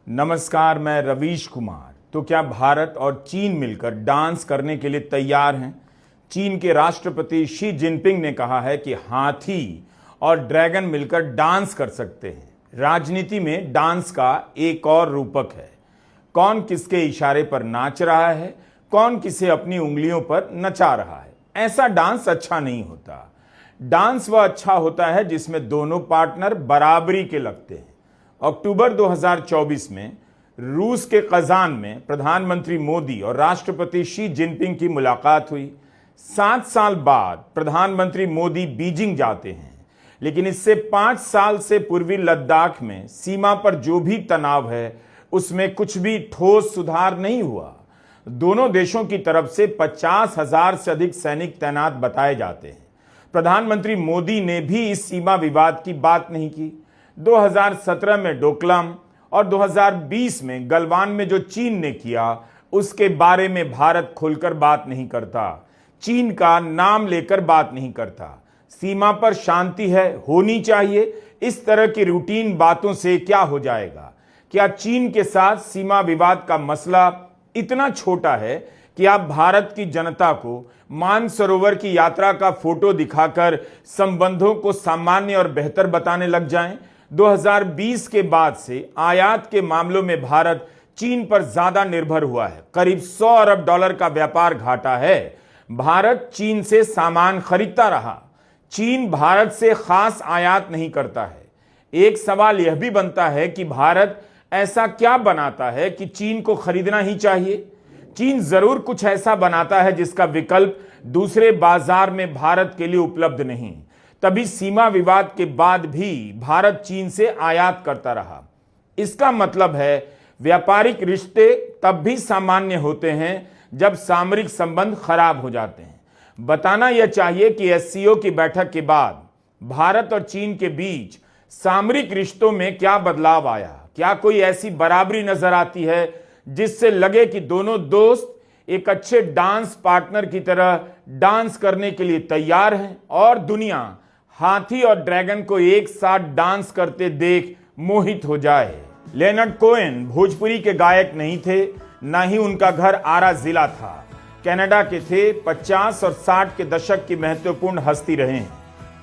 नमस्कार, मैं रवीश कुमार। तो क्या भारत और चीन मिलकर डांस करने के लिए तैयार हैं? चीन के राष्ट्रपति शी जिनपिंग ने कहा है कि हाथी और ड्रैगन मिलकर डांस कर सकते हैं। राजनीति में डांस का एक और रूपक है। कौन किसके इशारे पर नाच रहा है, कौन किसे अपनी उंगलियों पर नचा रहा है। ऐसा डांस अच्छा नहीं होता। डांस वह अच्छा होता है जिसमें दोनों पार्टनर बराबरी के लगते हैं। अक्टूबर 2024 में रूस के कजान में प्रधानमंत्री मोदी और राष्ट्रपति शी जिनपिंग की मुलाकात हुई। 7 साल बाद प्रधानमंत्री मोदी बीजिंग जाते हैं, लेकिन इससे 5 साल से पूर्वी लद्दाख में सीमा पर जो भी तनाव है उसमें कुछ भी ठोस सुधार नहीं हुआ। दोनों देशों की तरफ से 50,000 से अधिक सैनिक तैनात बताए जाते हैं। प्रधानमंत्री मोदी ने भी इस सीमा विवाद की बात नहीं की। 2017 में डोकलाम और 2020 में गलवान में जो चीन ने किया उसके बारे में भारत खुलकर बात नहीं करता, चीन का नाम लेकर बात नहीं करता। सीमा पर शांति है, होनी चाहिए, इस तरह की रूटीन बातों से क्या हो जाएगा? क्या चीन के साथ सीमा विवाद का मसला इतना छोटा है कि आप भारत की जनता को मानसरोवर की यात्रा का फोटो दिखाकर संबंधों को सामान्य और बेहतर बताने लग जाएं? 2020 के बाद से आयात के मामलों में भारत चीन पर ज्यादा निर्भर हुआ है। करीब $100 अरब का व्यापार घाटा है। भारत चीन से सामान खरीदता रहा, चीन भारत से खास आयात नहीं करता है। एक सवाल यह भी बनता है कि भारत ऐसा क्या बनाता है कि चीन को खरीदना ही चाहिए? चीन जरूर कुछ ऐसा बनाता है जिसका विकल्प दूसरे बाजार में भारत के लिए उपलब्ध नहीं। तभी सीमा विवाद के बाद भी भारत चीन से आयात करता रहा। इसका मतलब है व्यापारिक रिश्ते तब भी सामान्य होते हैं जब सामरिक संबंध खराब हो जाते हैं। बताना यह चाहिए कि एससीओ की बैठक के बाद भारत और चीन के बीच सामरिक रिश्तों में क्या बदलाव आया। क्या कोई ऐसी बराबरी नजर आती है जिससे लगे कि दोनों दोस्त एक अच्छे डांस पार्टनर की तरह डांस करने के लिए तैयार हैं और दुनिया हाथी और ड्रैगन को एक साथ डांस करते देख मोहित हो जाए? लेनर्ड कोहेन भोजपुरी के गायक नहीं थे, ना ही उनका घर आरा जिला था। कनाडा के थे। 50 और 60 के दशक की महत्वपूर्ण हस्ती रहे हैं।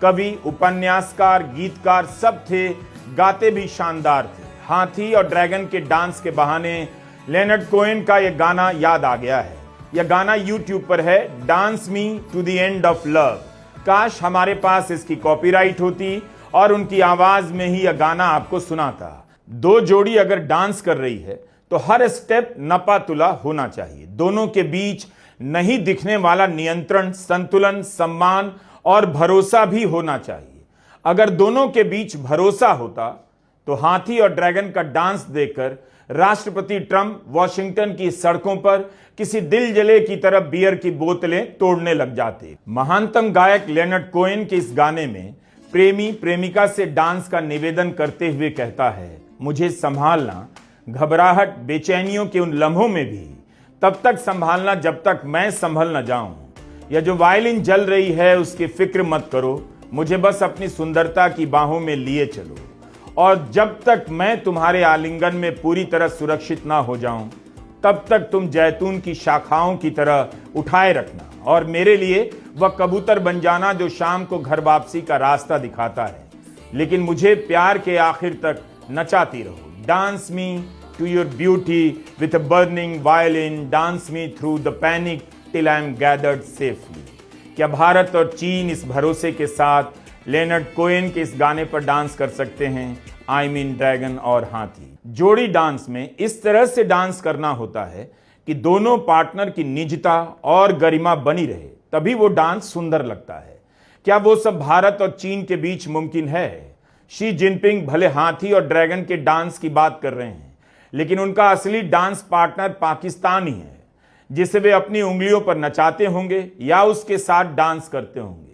कवि, उपन्यासकार, गीतकार सब थे, गाते भी शानदार थे। हाथी और ड्रैगन के डांस के बहाने लेनर्ड कोहेन का यह गाना याद आ गया है। यह गाना YouTube पर है, dance me to the end of love. काश हमारे पास इसकी कॉपीराइट होती और उनकी आवाज में ही यह गाना आपको सुनाता। दो जोड़ी अगर डांस कर रही है तो हर स्टेप नपातुला होना चाहिए। दोनों के बीच नहीं दिखने वाला नियंत्रण, संतुलन, सम्मान और भरोसा भी होना चाहिए। अगर दोनों के बीच भरोसा होता तो हाथी और ड्रैगन का डांस देखकर राष्ट्रपति ट्रंप वॉशिंगटन की सड़कों पर किसी दिल जले की तरह बियर की बोतलें तोड़ने लग जाते। महानतम गायक लेनर्ड कोहेन के इस गाने में प्रेमी प्रेमिका से डांस का निवेदन करते हुए कहता है, मुझे संभालना, घबराहट, बेचैनियों के उन लम्हों में भी तब तक संभालना जब तक मैं संभल न जाऊं। यह जो वायलिन जल रही है उसकी फिक्र मत करो, मुझे बस अपनी सुंदरता की बाहों में लिए चलो। और जब तक मैं तुम्हारे आलिंगन में पूरी तरह सुरक्षित ना हो जाऊं तब तक तुम जैतून की शाखाओं की तरह उठाए रखना और मेरे लिए वह कबूतर बन जाना जो शाम को घर वापसी का रास्ता दिखाता है, लेकिन मुझे प्यार के आखिर तक नचाती रहो। Dance me to your beauty with a burning violin, dance me through the panic till I am gathered safely. क्या भारत और चीन इस भरोसे के साथ लेनर्ड कोहेन के इस गाने पर डांस कर सकते हैं? आई मीन ड्रैगन और हाथी। जोड़ी डांस में इस तरह से डांस करना होता है कि दोनों पार्टनर की निजता और गरिमा बनी रहे, तभी वो डांस सुंदर लगता है। क्या वो सब भारत और चीन के बीच मुमकिन है? शी जिनपिंग भले हाथी और ड्रैगन के डांस की बात कर रहे हैं, लेकिन उनका असली डांस पार्टनर पाकिस्तान ही है, जिसे वे अपनी उंगलियों पर नचाते होंगे या उसके साथ डांस करते होंगे।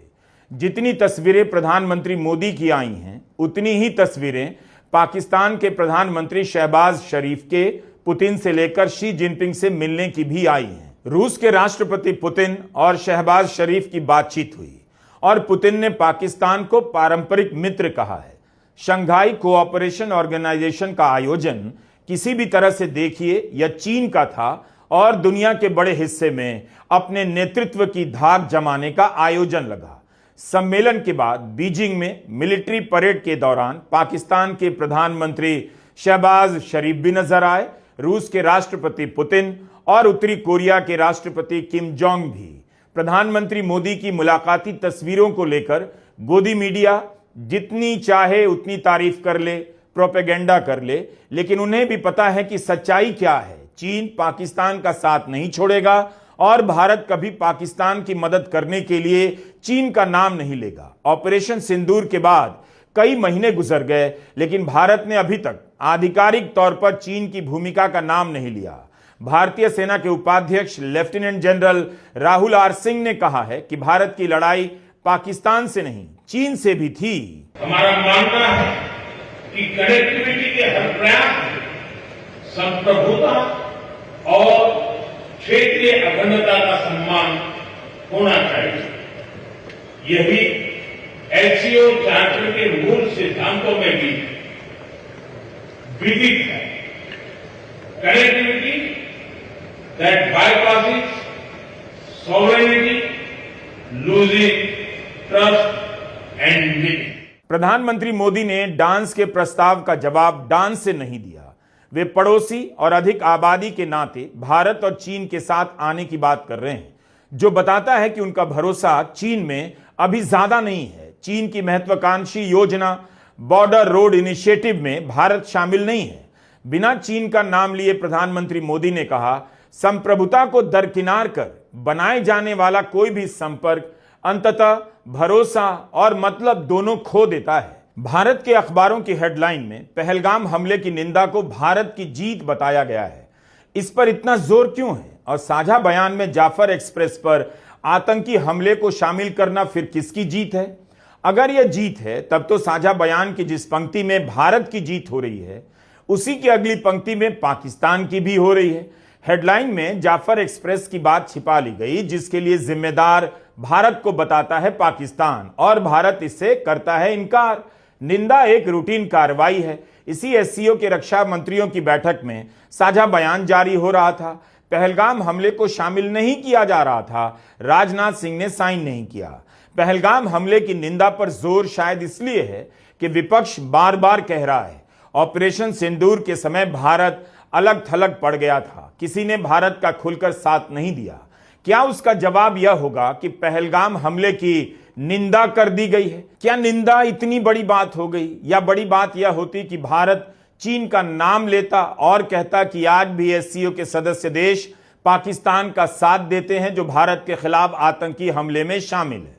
जितनी तस्वीरें प्रधानमंत्री मोदी की आई हैं, उतनी ही तस्वीरें पाकिस्तान के प्रधानमंत्री शहबाज शरीफ के पुतिन से लेकर शी जिनपिंग से मिलने की भी आई हैं। रूस के राष्ट्रपति पुतिन और शहबाज शरीफ की बातचीत हुई और पुतिन ने पाकिस्तान को पारंपरिक मित्र कहा है। शंघाई कोऑपरेशन ऑर्गेनाइजेशन का आयोजन किसी भी तरह से देखिए यह चीन का था और दुनिया के बड़े हिस्से में अपने नेतृत्व की धाक जमाने का आयोजन लगा। सम्मेलन के बाद बीजिंग में मिलिट्री परेड के दौरान पाकिस्तान के प्रधानमंत्री शहबाज शरीफ भी नजर आए, रूस के राष्ट्रपति पुतिन और उत्तरी कोरिया के राष्ट्रपति किम जोंग भी। प्रधानमंत्री मोदी की मुलाकाती तस्वीरों को लेकर गोदी मीडिया जितनी चाहे उतनी तारीफ कर ले, प्रोपेगेंडा कर ले, लेकिन उन्हें भी पता है कि सच्चाई क्या है। चीन पाकिस्तान का साथ नहीं छोड़ेगा और भारत कभी पाकिस्तान की मदद करने के लिए चीन का नाम नहीं लेगा। ऑपरेशन सिंदूर के बाद कई महीने गुजर गए, लेकिन भारत ने अभी तक आधिकारिक तौर पर चीन की भूमिका का नाम नहीं लिया। भारतीय सेना के उपाध्यक्ष lieutenant general Rahul R Singh ने कहा है कि भारत की लड़ाई पाकिस्तान से नहीं, चीन से भी थी। हमारा मानना है कि कनेक्टिविटी के हर प्रयास संप्रभुता और क्षेत्रीय अखंडता का सम्मान होना चाहिए। यही एलसीओ चार्टर के मूल सिद्धांतों में भी विदित है। Connectivity that bypasses sovereignty, losing trust and unity. प्रधानमंत्री मोदी ने डांस के प्रस्ताव का जवाब डांस से नहीं दिया। वे पड़ोसी और अधिक आबादी के नाते भारत और चीन के साथ आने की बात कर रहे हैं, जो बताता है कि उनका भरोसा चीन में अभी ज्यादा नहीं है। चीन की महत्वाकांक्षी योजना बॉर्डर रोड इनिशिएटिव में भारत शामिल नहीं है। बिना चीन का नाम लिए प्रधानमंत्री मोदी ने कहा, संप्रभुता को दरकिनार कर बनाए जाने वाला कोई भी संपर्क अंततः भरोसा और मतलब दोनों खो देता है। भारत के अखबारों की हेडलाइन में पहलगाम हमले की निंदा को भारत की जीत बताया गया है। इस पर इतना जोर क्यों है? और साझा बयान में जाफर एक्सप्रेस पर आतंकी हमले को शामिल करना फिर किसकी जीत है? अगर यह जीत है तब तो साझा बयान की जिस पंक्ति में भारत की जीत हो रही है, उसी की अगली पंक्ति में पाकिस्तान की भी हो रही है। हेडलाइन में जाफर एक्सप्रेस की बात छिपा ली गई, जिसके लिए जिम्मेदार भारत को बताता है पाकिस्तान और भारत इससे करता है इनकार। निंदा एक रूटीन कार्रवाई है। इसी एससीओ के रक्षा मंत्रियों की बैठक में साझा बयान जारी हो रहा था। पहलगाम हमले को शामिल नहीं किया जा रहा था। राजनाथ सिंह ने साइन नहीं किया। पहलगाम हमले की निंदा पर जोर शायद इसलिए है कि विपक्ष बार बार कह रहा है ऑपरेशन सिंदूर के समय भारत अलग थलग पड़ गया था, किसी ने भारत का खुलकर साथ नहीं दिया। क्या उसका जवाब यह होगा कि पहलगाम हमले की निंदा कर दी गई है? क्या निंदा इतनी बड़ी बात हो गई? या बड़ी बात यह होती कि भारत चीन का नाम लेता और कहता कि आज भी एससीओ के सदस्य देश पाकिस्तान का साथ देते हैं जो भारत के खिलाफ आतंकी हमले में शामिल है।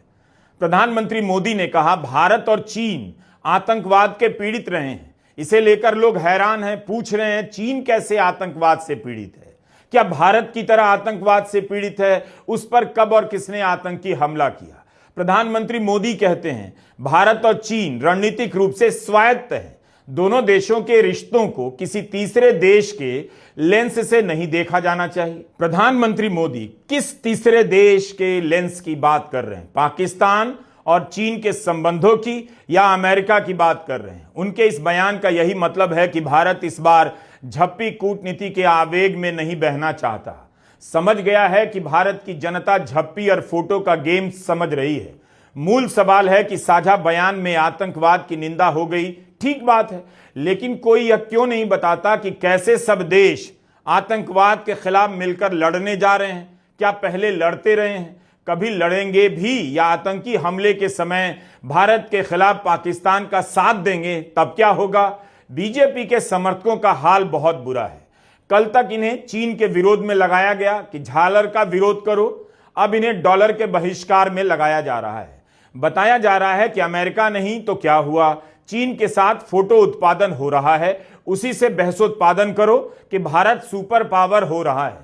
प्रधानमंत्री मोदी ने कहा, भारत और चीन आतंकवाद के पीड़ित रहे हैं। इसे लेकर लोग हैरान हैं, पूछ रहे हैं चीन कैसे आतंकवाद से पीड़ित है? क्या भारत की तरह आतंकवाद से पीड़ित है? उस पर कब और किसने आतंकी हमला किया? प्रधानमंत्री मोदी कहते हैं भारत और चीन रणनीतिक रूप से स्वायत्त हैं। दोनों देशों के रिश्तों को किसी तीसरे देश के लेंस से नहीं देखा जाना चाहिए। प्रधानमंत्री मोदी किस तीसरे देश के लेंस की बात कर रहे हैं? पाकिस्तान और चीन के संबंधों की या अमेरिका की बात कर रहे हैं? उनके इस बयान का यही मतलब है कि भारत इस बार झप्पी कूटनीति के आवेग में नहीं बहना चाहता। समझ गया है कि भारत की जनता झप्पी और फोटो का गेम समझ रही है। मूल सवाल है कि साझा बयान में आतंकवाद की निंदा हो गई, ठीक बात है, लेकिन कोई यह क्यों नहीं बताता कि कैसे सब देश आतंकवाद के खिलाफ मिलकर लड़ने जा रहे हैं? क्या पहले लड़ते रहे हैं, कभी लड़ेंगे भी, या आतंकी हमले के समय भारत के खिलाफ पाकिस्तान का साथ देंगे? तब क्या होगा? बीजेपी के समर्थकों का हाल बहुत बुरा है। कल तक इन्हें चीन के विरोध में लगाया गया कि झालर का विरोध करो, अब इन्हें डॉलर के बहिष्कार में लगाया जा रहा है। बताया जा रहा है कि अमेरिका नहीं तो क्या हुआ, चीन के साथ फोटो उत्पादन हो रहा है, उसी से बहसोत्पादन करो कि भारत सुपर पावर हो रहा है।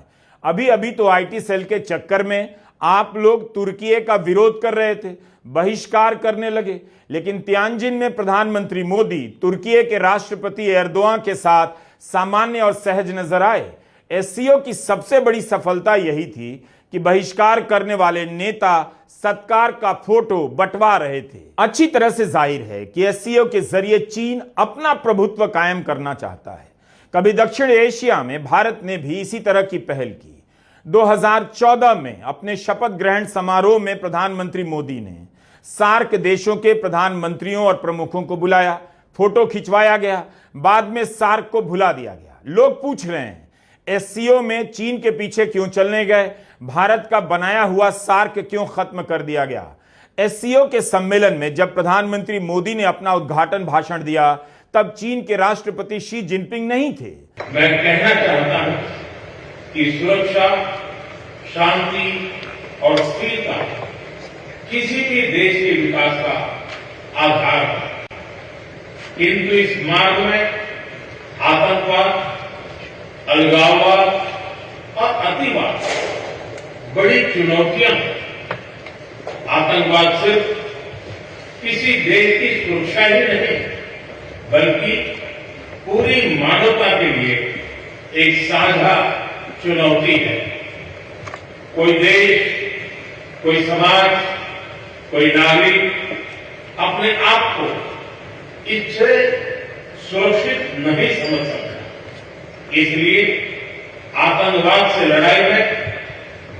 अभी अभी तो आईटी सेल के चक्कर में आप लोग तुर्की का विरोध कर रहे थे, बहिष्कार करने लगे, लेकिन तियानजिन में प्रधानमंत्री मोदी तुर्की के राष्ट्रपति एर्दोआन के साथ सामान्य और सहज नजर आए। एससीओ की सबसे बड़ी सफलता यही थी कि बहिष्कार करने वाले नेता सत्कार का फोटो बंटवा रहे थे। अच्छी तरह से जाहिर है कि एससीओ के जरिए चीन अपना प्रभुत्व कायम करना चाहता है। कभी दक्षिण एशिया में भारत ने भी इसी तरह की पहल की। 2014 में अपने शपथ ग्रहण समारोह में प्रधानमंत्री मोदी ने सार्क देशों के प्रधानमंत्रियों और प्रमुखों को बुलाया, फोटो खिंचवाया गया, बाद में सार्क को भुला दिया गया। लोग पूछ रहे हैं, एससीओ में चीन के पीछे क्यों चलने गए? भारत का बनाया हुआ सार्क क्यों खत्म कर दिया गया? एससीओ के सम्मेलन में जब प्रधानमंत्री मोदी ने अपना उद्घाटन भाषण दिया, तब चीन के राष्ट्रपति शी जिनपिंग नहीं थे। मैं कहना चाहता हूं कि सुरक्षा, शांति और स्थिरता किसी भी देश के विकास का आधार है, किंतु इस मार्ग में आतंकवाद, अलगाववाद और अतिवाद बड़ी चुनौतियां हैं। आतंकवाद सिर्फ किसी देश की सुरक्षा ही नहीं, बल्कि पूरी मानवता के लिए एक साझा चुनौती है। कोई देश, कोई समाज, कोई नागरिक अपने आप को इससे सुरक्षित नहीं समझ सकता। इसलिए आतंकवाद से लड़ाई में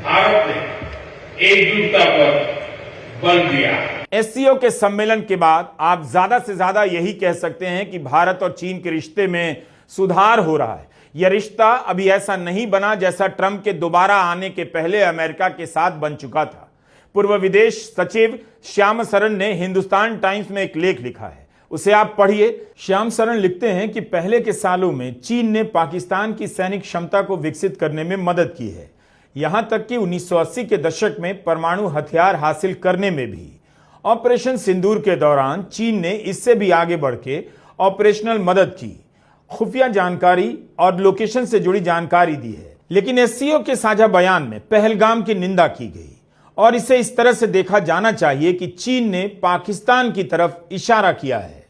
भारत ने एकजुटता पर बल दिया। एससीओ के सम्मेलन के बाद आप ज्यादा से ज्यादा यही कह सकते हैं कि भारत और चीन के रिश्ते में सुधार हो रहा है। यह रिश्ता अभी ऐसा नहीं बना जैसा ट्रंप के दोबारा आने के पहले अमेरिका के साथ बन चुका था। पूर्व विदेश सचिव श्याम सरन ने हिंदुस्तान टाइम्स में एक लेख लिखा है, उसे आप पढ़िए। श्याम सरन लिखते हैं कि पहले के सालों में चीन ने पाकिस्तान की सैनिक क्षमता को विकसित करने में मदद की है, यहां तक कि 1980 के दशक में परमाणु हथियार हासिल करने में भी। ऑपरेशन सिंदूर के दौरान चीन ने इससे भी आगे बढ़ के ऑपरेशनल मदद की, खुफिया जानकारी और लोकेशन से जुड़ी जानकारी दी है। लेकिन एससीओ के साझा बयान में पहलगाम की निंदा की गई और इसे इस तरह से देखा जाना चाहिए कि चीन ने पाकिस्तान की तरफ इशारा किया है,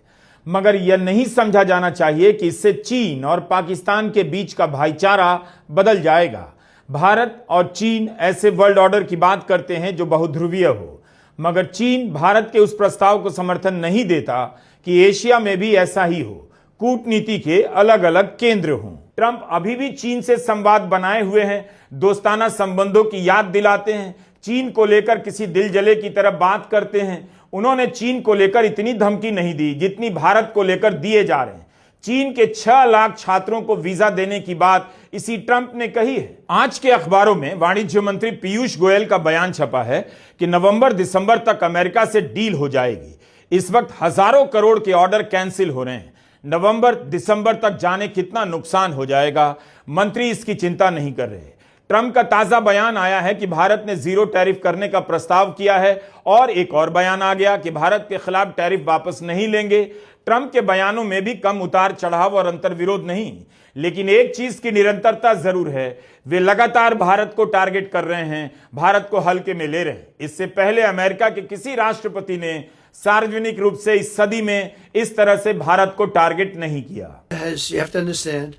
मगर यह नहीं समझा जाना चाहिए कि इससे चीन और पाकिस्तान के बीच का भाईचारा बदल जाएगा। भारत और चीन ऐसे वर्ल्ड ऑर्डर की बात करते हैं जो बहुध्रुवीय हो, मगर चीन भारत के उस प्रस्ताव को समर्थन नहीं देता कि एशिया में भी ऐसा ही हो, कूटनीति के अलग अलग केंद्र हों। ट्रंप अभी भी चीन से संवाद बनाए हुए हैं, दोस्ताना संबंधों की याद दिलाते हैं, चीन को लेकर किसी दिल जले की तरह बात करते हैं। उन्होंने चीन को लेकर इतनी धमकी नहीं दी जितनी भारत को लेकर दिए जा रहे हैं। चीन के 6 लाख छात्रों को वीजा देने की बात इसी ट्रंप ने कही है। आज के अखबारों में वाणिज्य मंत्री पीयूष गोयल का बयान छपा है कि नवंबर दिसंबर तक अमेरिका से डील हो जाएगी। इस वक्त हजारों करोड़ के ऑर्डर कैंसिल हो रहे हैं। नवंबर दिसंबर तक जाने कितना नुकसान हो जाएगा, मंत्री इसकी चिंता नहीं कर रहे। ट्रंप का ताजा बयान आया है कि भारत ने जीरो टैरिफ करने का प्रस्ताव किया है और एक और बयान आ गया कि भारत के खिलाफ टैरिफ वापस नहीं लेंगे। ट्रंप के बयानों में भी कम उतार चढ़ाव और अंतर्विरोध नहीं, लेकिन एक चीज की निरंतरता जरूर है, वे लगातार भारत को टारगेट कर रहे हैं, भारत को हल्के में ले रहे हैं। इससे पहले अमेरिका के किसी राष्ट्रपति ने सार्वजनिक रूप से इस सदी में इस तरह से भारत को टारगेट नहीं किया। You have to understand,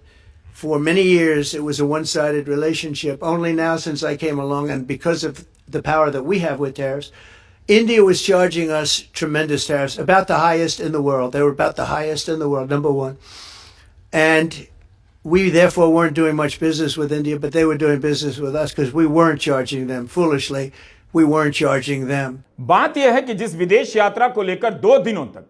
for many years it was a one-sided relationship. Only now since I came along and because of the power that we have with tariffs, India was charging us tremendous tariffs, about the highest in the world. They were about the highest in the world, number one. And we therefore weren't doing much business with India, but they were doing business with us because we weren't charging them. Foolishly, we weren't charging them. बात यह है कि जिस विदेश यात्रा को लेकर 2 दिनों तक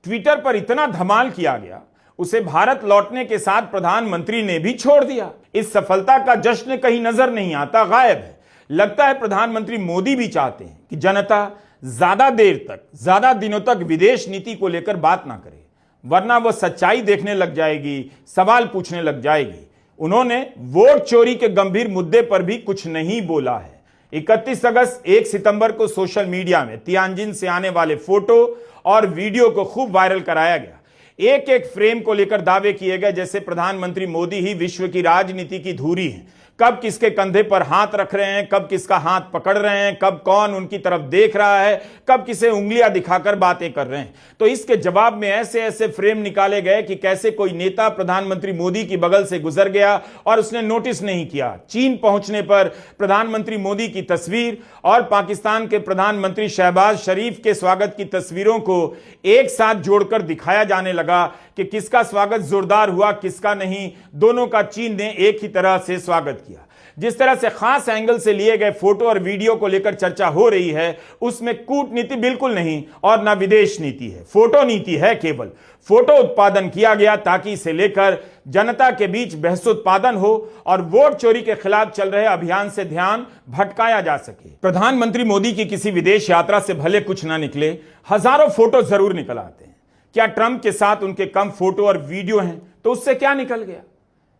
ट्विटर पर इतना धमाल किया गया, उसे भारत लौटने के साथ प्रधानमंत्री ने भी छोड़ दिया। इस सफलता का जश्न कहीं नजर नहीं आता, गायब है। लगता है प्रधानमंत्री मोदी भी चाहते हैं कि जनता ज्यादा देर तक, ज्यादा दिनों तक विदेश नीति को लेकर बात ना करे, वरना वह सच्चाई देखने लग जाएगी, सवाल पूछने लग जाएगी। उन्होंने वोट चोरी के गंभीर मुद्दे पर भी कुछ नहीं बोला है। 31 अगस्त 1 सितंबर को सोशल मीडिया में तियानजिन से आने वाले फोटो और वीडियो को खूब वायरल कराया गया। एक एक फ्रेम को लेकर दावे किए गए जैसे प्रधानमंत्री मोदी ही विश्व की राजनीति की धुरी हैं। कब किसके कंधे पर हाथ रख रहे हैं, कब किसका हाथ पकड़ रहे हैं, कब कौन उनकी तरफ देख रहा है, कब किसे उंगलियां दिखाकर बातें कर रहे हैं। तो इसके जवाब में ऐसे ऐसे फ्रेम निकाले गए कि कैसे कोई नेता प्रधानमंत्री मोदी की बगल से गुजर गया और उसने नोटिस नहीं किया। चीन पहुंचने पर प्रधानमंत्री मोदी की तस्वीर और पाकिस्तान के प्रधानमंत्री शहबाज शरीफ के स्वागत की तस्वीरों को एक साथ जोड़कर दिखाया जाने लगा कि किसका स्वागत जोरदार हुआ, किसका नहीं। दोनों का चीन ने एक ही तरह से स्वागत किया। जिस तरह से खास एंगल से लिए गए फोटो और वीडियो को लेकर चर्चा हो रही है, उसमें कूटनीति बिल्कुल नहीं और ना विदेश नीति है, फोटो नीति है। केवल फोटो उत्पादन किया गया ताकि इसे लेकर जनता के बीच बहसोत्पादन हो और वोट चोरी के खिलाफ चल रहे अभियान से ध्यान भटकाया जा सके। प्रधानमंत्री मोदी की किसी विदेश यात्रा से भले कुछ ना निकले, हजारों फोटो जरूर निकल आते हैं। क्या ट्रंप के साथ उनके कम फोटो और वीडियो हैं तो उससे क्या निकल गया?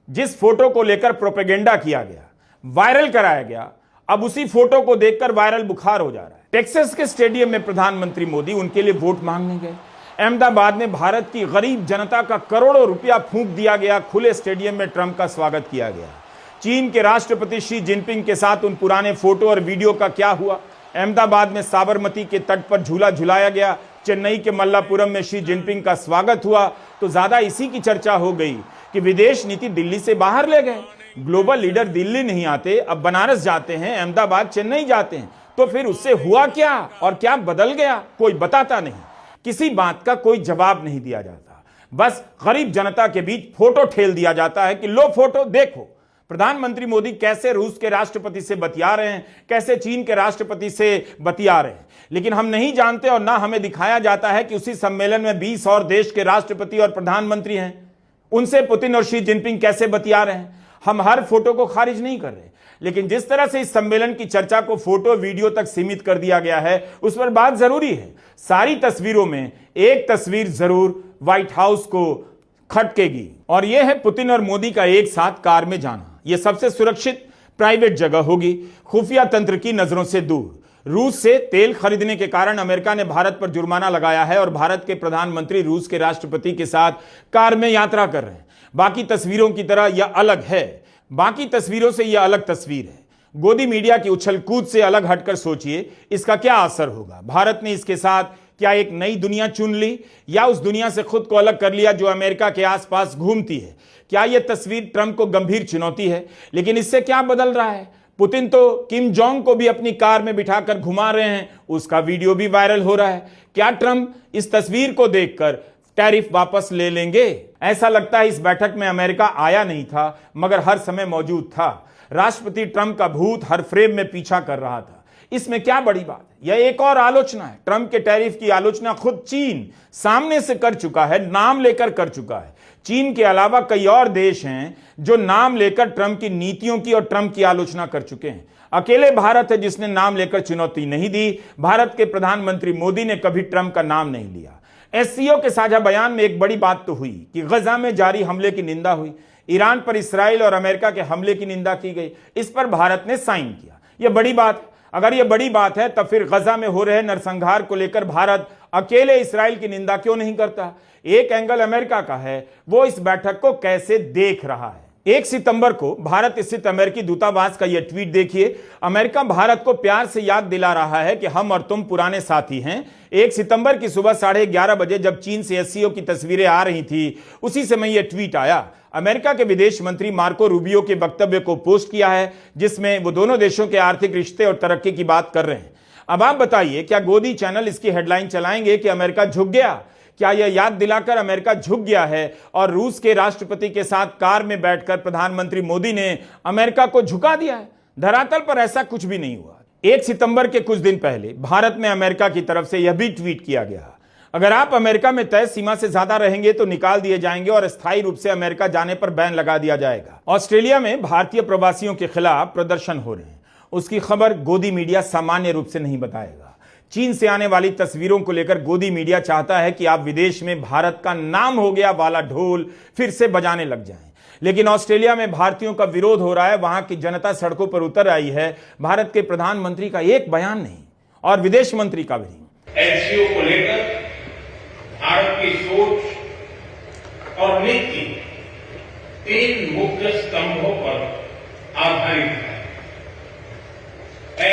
जिस फोटो को लेकर प्रोपेगेंडा किया गया, वायरल कराया गया, अब उसी फोटो को देखकर वायरल बुखार हो जा रहा है। टेक्सास के स्टेडियम में प्रधानमंत्री मोदी उनके लिए वोट मांगने गए। अहमदाबाद में भारत की गरीब जनता का करोड़ों रुपया फूंक दिया गया। खुले स्टेडियम में ट्रंप का स्वागत किया गया। चीन के राष्ट्रपति शी जिनपिंग के साथ उन पुराने फोटो और वीडियो का क्या हुआ? अहमदाबाद में साबरमती के तट पर झूला झुलाया गया। चेन्नई के मल्लापुरम में शी जिनपिंग का स्वागत हुआ। तो ज्यादा इसी की चर्चा हो गई कि विदेश नीति दिल्ली से बाहर ले गए। ग्लोबल लीडर दिल्ली नहीं आते, अब बनारस जाते हैं, अहमदाबाद, चेन्नई जाते हैं। तो फिर उससे हुआ क्या और क्या बदल गया? कोई बताता नहीं। किसी बात का कोई जवाब नहीं दिया जाता। बस गरीब जनता के बीच फोटो ठेल दिया जाता है कि लो फोटो देखो, प्रधानमंत्री मोदी कैसे रूस के राष्ट्रपति से बतिया रहे हैं, कैसे चीन के राष्ट्रपति से बतिया रहे हैं। लेकिन हम नहीं जानते और ना हमें दिखाया जाता है कि उसी सम्मेलन में 20 और देश के राष्ट्रपति और प्रधानमंत्री हैं। उनसे पुतिन और शी जिनपिंग कैसे बतिया रहे हैं। हम हर फोटो को खारिज नहीं कर रहे, लेकिन जिस तरह से इस सम्मेलन की चर्चा को फोटो वीडियो तक सीमित कर दिया गया है, उस पर बात जरूरी है। सारी तस्वीरों में एक तस्वीर जरूर व्हाइट हाउस को खटकेगी और यह है पुतिन और मोदी का एक साथ कार में जाना। यह सबसे सुरक्षित प्राइवेट जगह होगी, खुफिया तंत्र की नजरों से दूर। रूस से तेल खरीदने के कारण अमेरिका ने भारत पर जुर्माना लगाया है और भारत के प्रधानमंत्री रूस के राष्ट्रपति के साथ कार में यात्रा कर रहे हैं। बाकी तस्वीरों की तरह यह अलग है, बाकी तस्वीरों से यह अलग तस्वीर है। गोदी मीडिया की उछल कूद से अलग हटकर सोचिए इसका क्या असर होगा। भारत ने इसके साथ क्या एक नई दुनिया चुन ली या उस दुनिया से खुद को अलग कर लिया जो अमेरिका के आसपास घूमती है? क्या यह तस्वीर ट्रंप को गंभीर चुनौती है? लेकिन इससे क्या बदल रहा है? पुतिन तो किम जोंग को भी अपनी कार में बिठाकर घुमा रहे हैं, उसका वीडियो भी वायरल हो रहा है। क्या ट्रंप इस तस्वीर को देखकर टैरिफ वापस ले लेंगे? ऐसा लगता है इस बैठक में अमेरिका आया नहीं था मगर हर समय मौजूद था। राष्ट्रपति ट्रंप का भूत हर फ्रेम में पीछा कर रहा था। इसमें क्या बड़ी बात है? यह एक और आलोचना है। ट्रंप के टैरिफ की आलोचना खुद चीन सामने से कर चुका है, नाम लेकर कर चुका है। चीन के अलावा कई और देश हैं जो नाम लेकर ट्रंप की नीतियों की और ट्रंप की आलोचना कर चुके हैं। अकेले भारत है जिसने नाम लेकर चुनौती नहीं दी। भारत के प्रधानमंत्री मोदी ने कभी ट्रंप का नाम नहीं लिया। एससीओ के साझा बयान में एक बड़ी बात तो हुई कि गजा में जारी हमले की निंदा हुई, ईरान पर इसराइल और अमेरिका के हमले की निंदा की गई, इस पर भारत ने साइन किया। यह बड़ी बात है। अगर यह बड़ी बात है तब फिर गजा में हो रहे नरसंहार को लेकर भारत अकेले इसराइल की निंदा क्यों नहीं करता? एक एंगल अमेरिका का है, वो इस बैठक को कैसे देख रहा है। 1 सितंबर को भारत स्थित अमेरिकी दूतावास का यह ट्वीट देखिए। अमेरिका भारत को प्यार से याद दिला रहा है कि हम और तुम पुराने साथी हैं। 1 सितंबर की सुबह 11:30 बजे जब चीन से एससीओ की तस्वीरें आ रही थी, उसी समय यह ट्वीट आया। अमेरिका के विदेश मंत्री मार्को रूबियो के वक्तव्य को पोस्ट किया है जिसमें वो दोनों देशों के आर्थिक रिश्ते और तरक्की की बात कर रहे हैं। अब आप बताइए, क्या गोदी चैनल इसकी हेडलाइन चलाएंगे कि अमेरिका झुक गया? क्या यह याद दिलाकर अमेरिका झुक गया है और रूस के राष्ट्रपति के साथ कार में बैठकर प्रधानमंत्री मोदी ने अमेरिका को झुका दिया है? धरातल पर ऐसा कुछ भी नहीं हुआ। 1 सितंबर के कुछ दिन पहले भारत में अमेरिका की तरफ से यह भी ट्वीट किया गया, अगर आप अमेरिका में तय सीमा से ज्यादा रहेंगे तो निकाल दिए जाएंगे और स्थायी रूप से अमेरिका जाने पर बैन लगा दिया जाएगा। ऑस्ट्रेलिया में भारतीय प्रवासियों के खिलाफ प्रदर्शन हो रहे हैं, उसकी खबर गोदी मीडिया सामान्य रूप से नहीं बताएगा। चीन से आने वाली तस्वीरों को लेकर गोदी मीडिया चाहता है कि आप विदेश में भारत का नाम हो गया वाला ढोल फिर से बजाने लग जाएं। लेकिन ऑस्ट्रेलिया में भारतीयों का विरोध हो रहा है, वहां की जनता सड़कों पर उतर आई है। भारत के प्रधानमंत्री का एक बयान नहीं और विदेश मंत्री का भी नहीं। एससीओ को लेकर भारत की सोच और नीति 3 मुख्य स्तंभों पर आधारित आधारित है।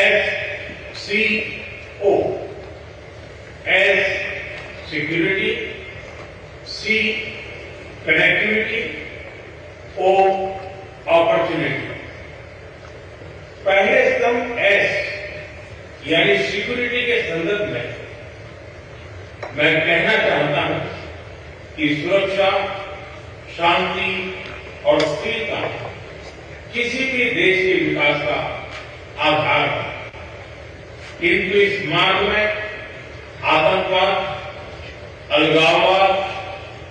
SCO, S security, C connectivity, O opportunity. पहले स्तंभ S यानी सिक्योरिटी के संदर्भ में मैं कहना चाहता हूं कि सुरक्षा, शांति और स्थिरता किसी भी देश के विकास का आधार है। किंतु इस मार्ग में आतंकवाद, अलगाववाद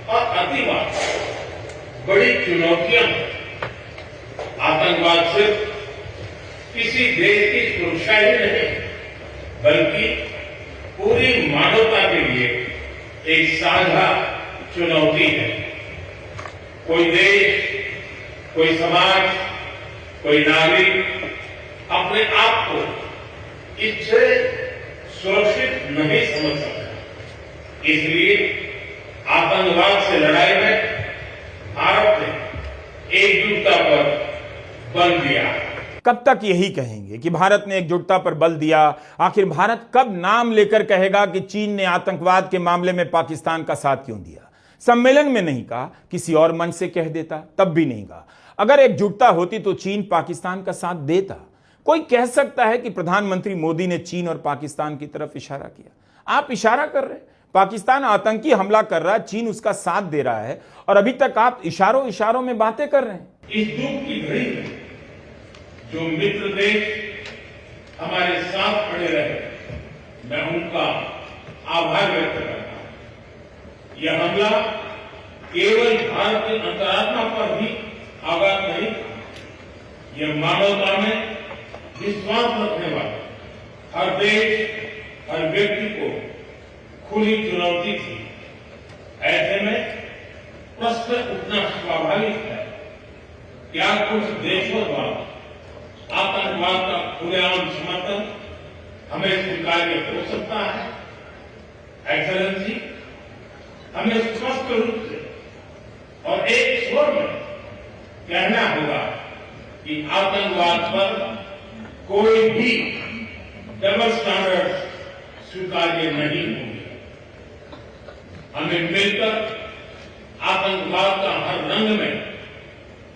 और अतिवाद बड़ी चुनौतियां हैं। आतंकवाद सिर्फ किसी देश की सुरक्षा ही नहीं, बल्कि पूरी मानवता के लिए एक साझा चुनौती है। कोई देश, कोई समाज, कोई नागरिक अपने आप को इससे सुरक्षित नहीं समझ सकता। इसलिए आतंकवाद से लड़ाई में भारत ने एकजुटता पर बल दिया। कब तक यही कहेंगे कि भारत ने एकजुटता पर बल दिया? आखिर भारत कब नाम लेकर कहेगा कि चीन ने आतंकवाद के मामले में पाकिस्तान का साथ क्यों दिया? सम्मेलन में नहीं कहा, किसी और मंच से कह देता, तब भी नहीं कहा। अगर एकजुटता होती तो चीन पाकिस्तान का साथ देता। कोई कह सकता है कि प्रधानमंत्री मोदी ने चीन और पाकिस्तान की तरफ इशारा किया। आप इशारा कर रहे हैं, पाकिस्तान आतंकी हमला कर रहा है, चीन उसका साथ दे रहा है, और अभी तक आप इशारों इशारों में बातें कर रहे हैं। इस दुख की घड़ी में जो मित्र देश हमारे साथ खड़े रहे, मैं उनका आभार व्यक्त करता हूं। यह हमला केवल भारत की अंतरात्मा पर भी आघात नहीं था, यह मानवता में विश्वास रखने वाले हर देश, हर व्यक्ति को खुली चुनौती थी। ऐसे में प्रश्न उठना स्वाभाविक है, क्या कुछ देशों द्वारा आतंकवाद का खुलेआम समर्थन हमें स्वीकार्य हो सकता है? एक्सेलेंसी, हमें स्पष्ट रूप से और एक स्वर में कहना होगा कि आतंकवाद पर कोई भी डबल स्टैंडर्ड स्वीकार्य नहीं होंगे। हमें मिलकर आतंकवाद का हर रंग में,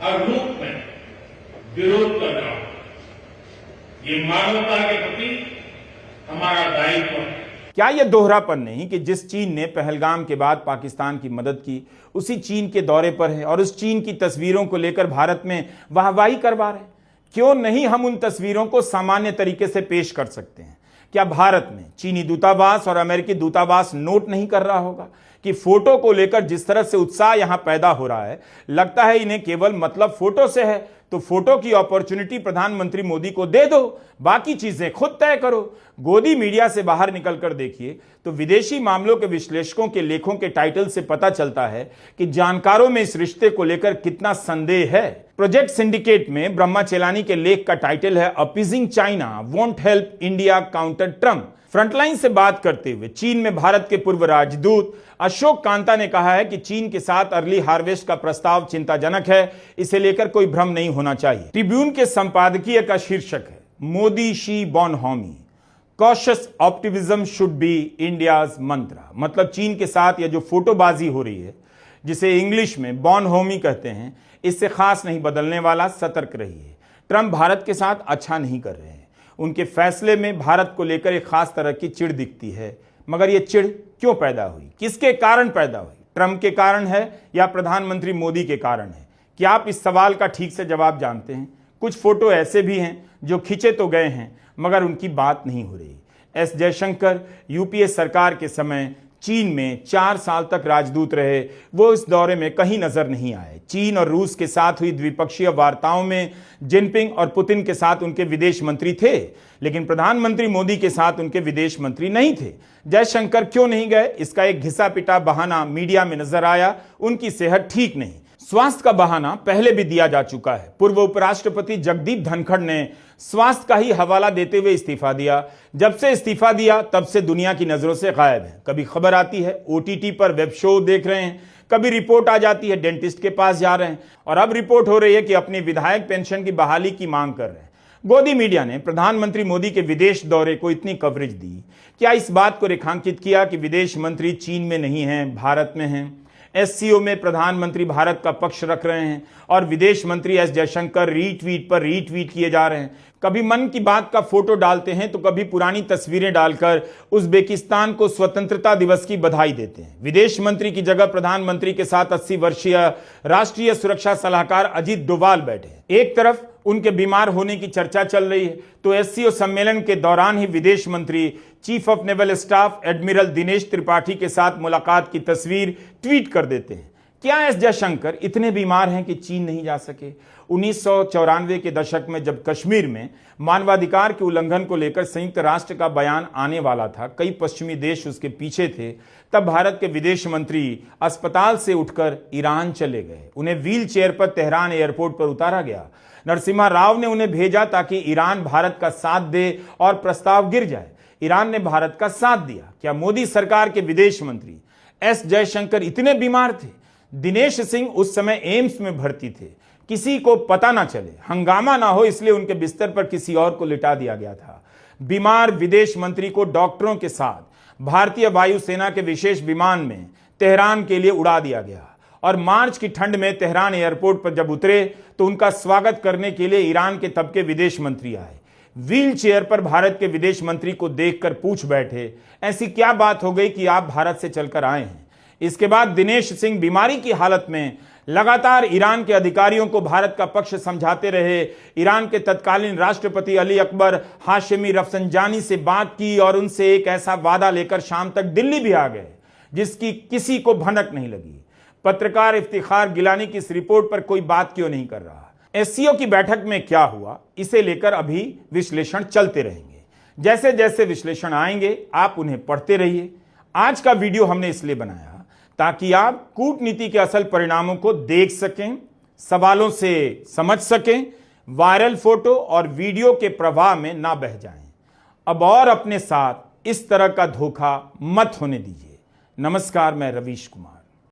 हर रूप में विरोध करना होगा। ये मानवता के प्रति हमारा दायित्व है। क्या यह दोहरापन नहीं कि जिस चीन ने पहलगाम के बाद पाकिस्तान की मदद की, उसी चीन के दौरे पर है और उस चीन की तस्वीरों को लेकर भारत में वाहवाही करवा रहे हैं? क्यों नहीं हम उन तस्वीरों को सामान्य तरीके से पेश कर सकते हैं? क्या भारत में चीनी दूतावास और अमेरिकी दूतावास नोट नहीं कर रहा होगा कि फोटो को लेकर जिस तरह से उत्साह यहां पैदा हो रहा है? लगता है इन्हें केवल मतलब फोटो से है, तो फोटो की अपॉर्चुनिटी प्रधानमंत्री मोदी को दे दो, बाकी चीजें खुद तय करो। गोदी मीडिया से बाहर निकलकर देखिए तो विदेशी मामलों के विश्लेषकों के लेखों के टाइटल से पता चलता है कि जानकारों में इस रिश्ते को लेकर कितना संदेह है। प्रोजेक्ट सिंडिकेट में ब्रह्मा चेलानी के लेख का टाइटल है appeasing China won't help India counter Trump. Frontline से बात करते हुए चीन में भारत के पूर्व राजदूत अशोक कांता ने कहा है कि चीन के साथ अर्ली हार्वेस्ट का प्रस्ताव चिंताजनक है, इसे लेकर कोई भ्रम नहीं होना चाहिए। ट्रिब्यून के संपादकीय का शीर्षक है Modi Xi bonhomie, cautious optimism should be India's मंत्र। मतलब चीन के साथ यह जो फोटोबाजी हो रही है, जिसे इंग्लिश में बॉनहोमी कहते हैं, इससे खास नहीं बदलने वाला, सतर्क रहिए। ट्रंप भारत के साथ अच्छा नहीं कर रहे हैं। उनके फैसले में भारत को लेकर एक खास तरह की चिढ़ दिखती है, मगर यह चिढ़ क्यों पैदा हुई, किसके कारण पैदा हुई? ट्रंप के कारण है या प्रधानमंत्री मोदी के कारण है? क्या आप इस सवाल का ठीक से जवाब जानते हैं? कुछ फोटो ऐसे भी हैं जो खींचे तो गए हैं मगर उनकी बात नहीं हो रही। एस जयशंकर यूपीए सरकार के समय चीन में 4 साल तक राजदूत रहे, वो इस दौरे में कहीं नजर नहीं आए। चीन और रूस के साथ हुई द्विपक्षीय वार्ताओं में जिनपिंग और पुतिन के साथ उनके विदेश मंत्री थे, लेकिन प्रधानमंत्री मोदी के साथ उनके विदेश मंत्री नहीं थे। जयशंकर क्यों नहीं गए, इसका एक घिसा पिटा बहाना मीडिया में नजर आया, उनकी सेहत ठीक नहीं। स्वास्थ्य का बहाना पहले भी दिया जा चुका है। पूर्व उपराष्ट्रपति जगदीप धनखड़ ने स्वास्थ्य का ही हवाला देते हुए इस्तीफा दिया। जब से इस्तीफा दिया तब से दुनिया की नजरों से गायब है। कभी खबर आती है ओटीटी पर वेब शो देख रहे हैं, कभी रिपोर्ट आ जाती है डेंटिस्ट के पास जा रहे हैं, और अब रिपोर्ट हो रही है कि अपनी विधायक पेंशन की बहाली की मांग कर रहे हैं। गोदी मीडिया ने प्रधानमंत्री मोदी के विदेश दौरे को इतनी कवरेज दी, क्या इस बात को रेखांकित किया कि विदेश मंत्री चीन में नहीं हैं, भारत में हैं। एससीओ में प्रधानमंत्री भारत का पक्ष रख रहे हैं और विदेश मंत्री एस जयशंकर रीट्वीट पर रीट्वीट किए जा रहे हैं। कभी मन की बात का फोटो डालते हैं तो कभी पुरानी तस्वीरें डालकर उज्बेकिस्तान को स्वतंत्रता दिवस की बधाई देते हैं। विदेश मंत्री की जगह प्रधानमंत्री के साथ 80 वर्षीय राष्ट्रीय सुरक्षा सलाहकार अजीत डोभाल बैठे हैं। एक तरफ उनके बीमार होने की चर्चा चल रही है तो एससीओ सम्मेलन के दौरान ही विदेश मंत्री chief of naval staff admiral Dinesh Tripathi के साथ मुलाकात की तस्वीर ट्वीट कर देते हैं। क्या एस जयशंकर इतने बीमार हैं कि चीन नहीं जा सके? 1994 के दशक में जब कश्मीर में मानवाधिकार के उल्लंघन को लेकर संयुक्त राष्ट्र का बयान आने वाला था, कई पश्चिमी देश उसके पीछे थे, तब भारत के विदेश मंत्री अस्पताल से उठकर ईरान चले गए। उन्हें व्हील चेयर पर तेहरान एयरपोर्ट पर उतारा गया। नरसिम्हा राव ने उन्हें भेजा ताकि ईरान भारत का साथ दे और प्रस्ताव गिर जाए। ईरान ने भारत का साथ दिया। क्या मोदी सरकार के विदेश मंत्री एस जयशंकर इतने बीमार थे? दिनेश सिंह उस समय एम्स में भर्ती थे, किसी को पता ना चले, हंगामा ना हो, इसलिए उनके बिस्तर पर किसी और को लिटा दिया गया था। बीमार विदेश मंत्री को डॉक्टरों के साथ भारतीय वायुसेना के विशेष विमान में तेहरान के लिए उड़ा दिया गया और मार्च की ठंड में तेहरान एयरपोर्ट पर जब उतरे तो उनका स्वागत करने के लिए ईरान के तब के विदेश मंत्री आए। व्हील चेयर पर भारत के विदेश मंत्री को देखकर पूछ बैठे, ऐसी क्या बात हो गई कि आप भारत से चलकर आए हैं? इसके बाद दिनेश सिंह बीमारी की हालत में लगातार ईरान के अधिकारियों को भारत का पक्ष समझाते रहे। ईरान के तत्कालीन राष्ट्रपति अली अकबर हाशमी रफसंजानी से बात की और उनसे एक ऐसा वादा लेकर शाम तक दिल्ली भी आ गए जिसकी किसी को भनक नहीं लगी। पत्रकार इफ्तिखार गिलानी की इस रिपोर्ट पर कोई बात क्यों नहीं कर रहा? एससीओ की बैठक में क्या हुआ, इसे लेकर अभी विश्लेषण चलते रहेंगे। जैसे जैसे विश्लेषण आएंगे आप उन्हें पढ़ते रहिए। आज का वीडियो हमने इसलिए बनाया ताकि आप कूटनीति के असल परिणामों को देख सकें, सवालों से समझ सकें, वायरल फोटो और वीडियो के प्रवाह में ना बह जाएं। अब और अपने साथ इस तरह का धोखा मत होने दीजिए। नमस्कार, मैं रवीश कुमार।